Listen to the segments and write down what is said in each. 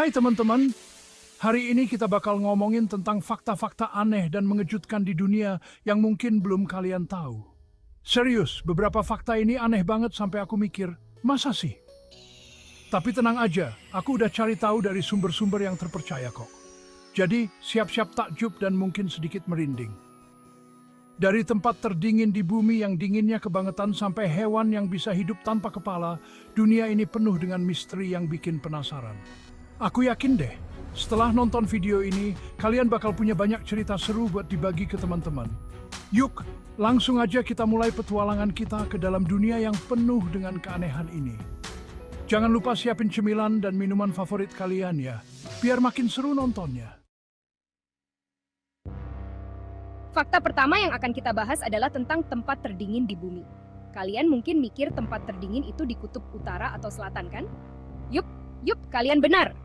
Hai teman-teman, hari ini kita bakal ngomongin tentang fakta-fakta aneh dan mengejutkan di dunia yang mungkin belum kalian tahu. Serius, beberapa fakta ini aneh banget sampai aku mikir, masa sih? Tapi tenang aja, aku udah cari tahu dari sumber-sumber yang terpercaya kok. Jadi, siap-siap takjub dan mungkin sedikit merinding. Dari tempat terdingin di bumi yang dinginnya kebangetan sampai hewan yang bisa hidup tanpa kepala, dunia ini penuh dengan misteri yang bikin penasaran. Aku yakin deh, setelah nonton video ini, kalian bakal punya banyak cerita seru buat dibagi ke teman-teman. Yuk, langsung aja kita mulai petualangan kita ke dalam dunia yang penuh dengan keanehan ini. Jangan lupa siapin cemilan dan minuman favorit kalian ya, biar makin seru nontonnya. Fakta pertama yang akan kita bahas adalah tentang tempat terdingin di bumi. Kalian mungkin mikir tempat terdingin itu di kutub utara atau selatan kan? Yup, kalian benar.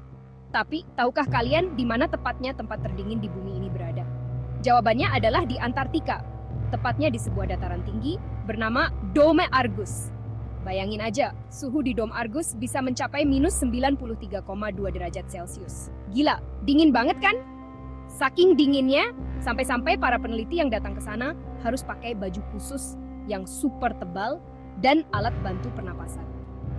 Tapi, tahukah kalian di mana tepatnya tempat terdingin di bumi ini berada? Jawabannya adalah di Antartika, tepatnya di sebuah dataran tinggi bernama Dome Argus. Bayangin aja, suhu di Dome Argus bisa mencapai minus 93,2 derajat Celcius. Gila, dingin banget kan? Saking dinginnya, sampai-sampai para peneliti yang datang ke sana harus pakai baju khusus yang super tebal dan alat bantu pernapasan.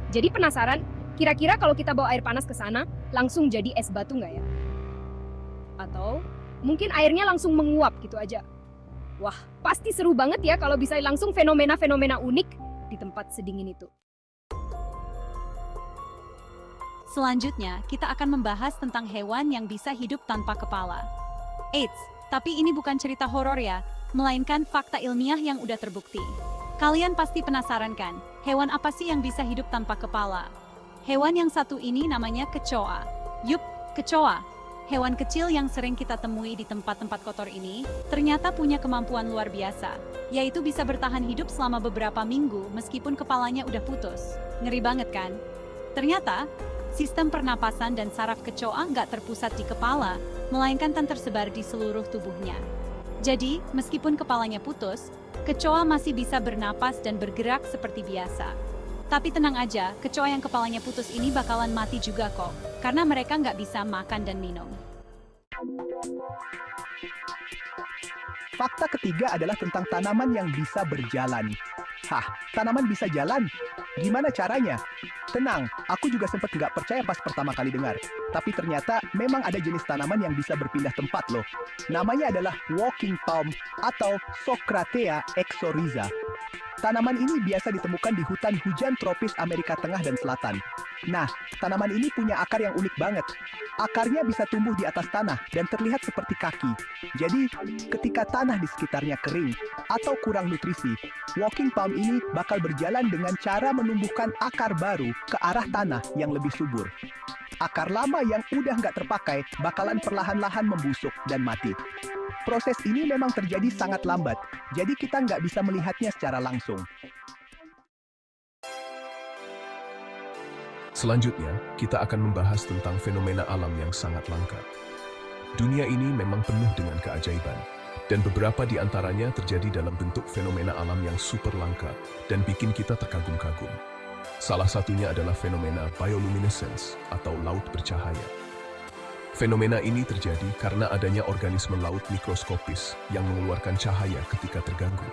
Jadi penasaran, kira-kira kalau kita bawa air panas ke sana, langsung jadi es batu nggak ya? Atau mungkin airnya langsung menguap gitu aja. Wah, pasti seru banget ya kalau bisa langsung fenomena-fenomena unik di tempat sedingin itu. Selanjutnya, kita akan membahas tentang hewan yang bisa hidup tanpa kepala. Eits, tapi ini bukan cerita horor ya, melainkan fakta ilmiah yang udah terbukti. Kalian pasti penasaran kan, hewan apa sih yang bisa hidup tanpa kepala? Hewan yang satu ini namanya kecoa. Yup, kecoa. Hewan kecil yang sering kita temui di tempat-tempat kotor ini ternyata punya kemampuan luar biasa, yaitu bisa bertahan hidup selama beberapa minggu meskipun kepalanya udah putus. Ngeri banget kan? Ternyata, sistem pernapasan dan saraf kecoa nggak terpusat di kepala, melainkan tersebar di seluruh tubuhnya. Jadi, meskipun kepalanya putus, kecoa masih bisa bernapas dan bergerak seperti biasa. Tapi tenang aja, kecoa yang kepalanya putus ini bakalan mati juga kok, karena mereka nggak bisa makan dan minum. Fakta ketiga adalah tentang tanaman yang bisa berjalan. Hah, tanaman bisa jalan? Gimana caranya? Tenang, aku juga sempat nggak percaya pas pertama kali dengar. Tapi ternyata memang ada jenis tanaman yang bisa berpindah tempat loh. Namanya adalah walking palm atau Socratea exoryza. Tanaman ini biasa ditemukan di hutan hujan tropis Amerika Tengah dan Selatan. Nah, tanaman ini punya akar yang unik banget. Akarnya bisa tumbuh di atas tanah dan terlihat seperti kaki. Jadi, ketika tanah di sekitarnya kering atau kurang nutrisi, walking palm ini bakal berjalan dengan cara menumbuhkan akar baru ke arah tanah yang lebih subur. Akar lama yang udah nggak terpakai bakalan perlahan-lahan membusuk dan mati. Proses ini memang terjadi sangat lambat, jadi kita nggak bisa melihatnya secara langsung. Selanjutnya, kita akan membahas tentang fenomena alam yang sangat langka. Dunia ini memang penuh dengan keajaiban, dan beberapa di antaranya terjadi dalam bentuk fenomena alam yang super langka dan bikin kita terkagum-kagum. Salah satunya adalah fenomena bioluminescence atau laut bercahaya. Fenomena ini terjadi karena adanya organisme laut mikroskopis yang mengeluarkan cahaya ketika terganggu.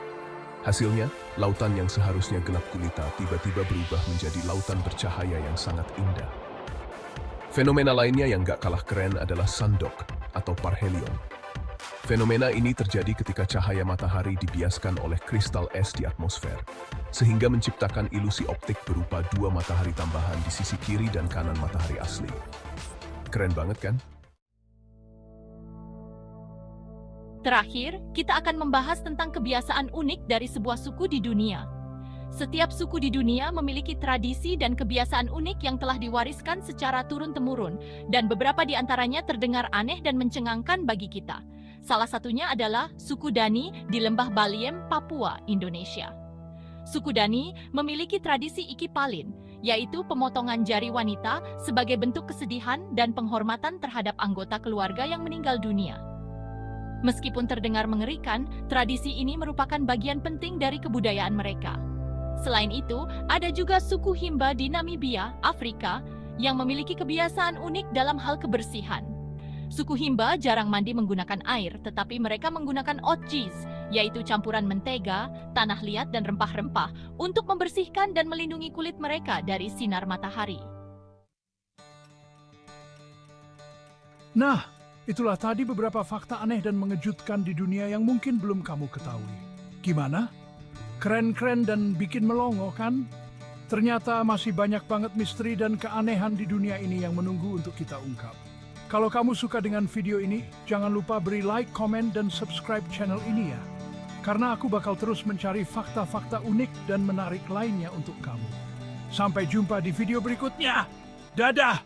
Hasilnya, lautan yang seharusnya gelap gulita tiba-tiba berubah menjadi lautan bercahaya yang sangat indah. Fenomena lainnya yang gak kalah keren adalah sundog atau parhelion. Fenomena ini terjadi ketika cahaya matahari dibiaskan oleh kristal es di atmosfer, sehingga menciptakan ilusi optik berupa dua matahari tambahan di sisi kiri dan kanan matahari asli. Keren banget kan? Terakhir, kita akan membahas tentang kebiasaan unik dari sebuah suku di dunia. Setiap suku di dunia memiliki tradisi dan kebiasaan unik yang telah diwariskan secara turun-temurun, dan beberapa di antaranya terdengar aneh dan mencengangkan bagi kita. Salah satunya adalah suku Dani di Lembah Baliem, Papua, Indonesia. Suku Dani memiliki tradisi ikipalin, yaitu pemotongan jari wanita sebagai bentuk kesedihan dan penghormatan terhadap anggota keluarga yang meninggal dunia. Meskipun terdengar mengerikan, tradisi ini merupakan bagian penting dari kebudayaan mereka. Selain itu, ada juga suku Himba di Namibia, Afrika, yang memiliki kebiasaan unik dalam hal kebersihan. Suku Himba jarang mandi menggunakan air, tetapi mereka menggunakan otjis, yaitu campuran mentega, tanah liat, dan rempah-rempah untuk membersihkan dan melindungi kulit mereka dari sinar matahari. Nah, itulah tadi beberapa fakta aneh dan mengejutkan di dunia yang mungkin belum kamu ketahui. Gimana? Keren-keren dan bikin melongo kan? Ternyata masih banyak banget misteri dan keanehan di dunia ini yang menunggu untuk kita ungkap. Kalau kamu suka dengan video ini, jangan lupa beri like, komen, dan subscribe channel ini ya. Karena aku bakal terus mencari fakta-fakta unik dan menarik lainnya untuk kamu. Sampai jumpa di video berikutnya. Dadah!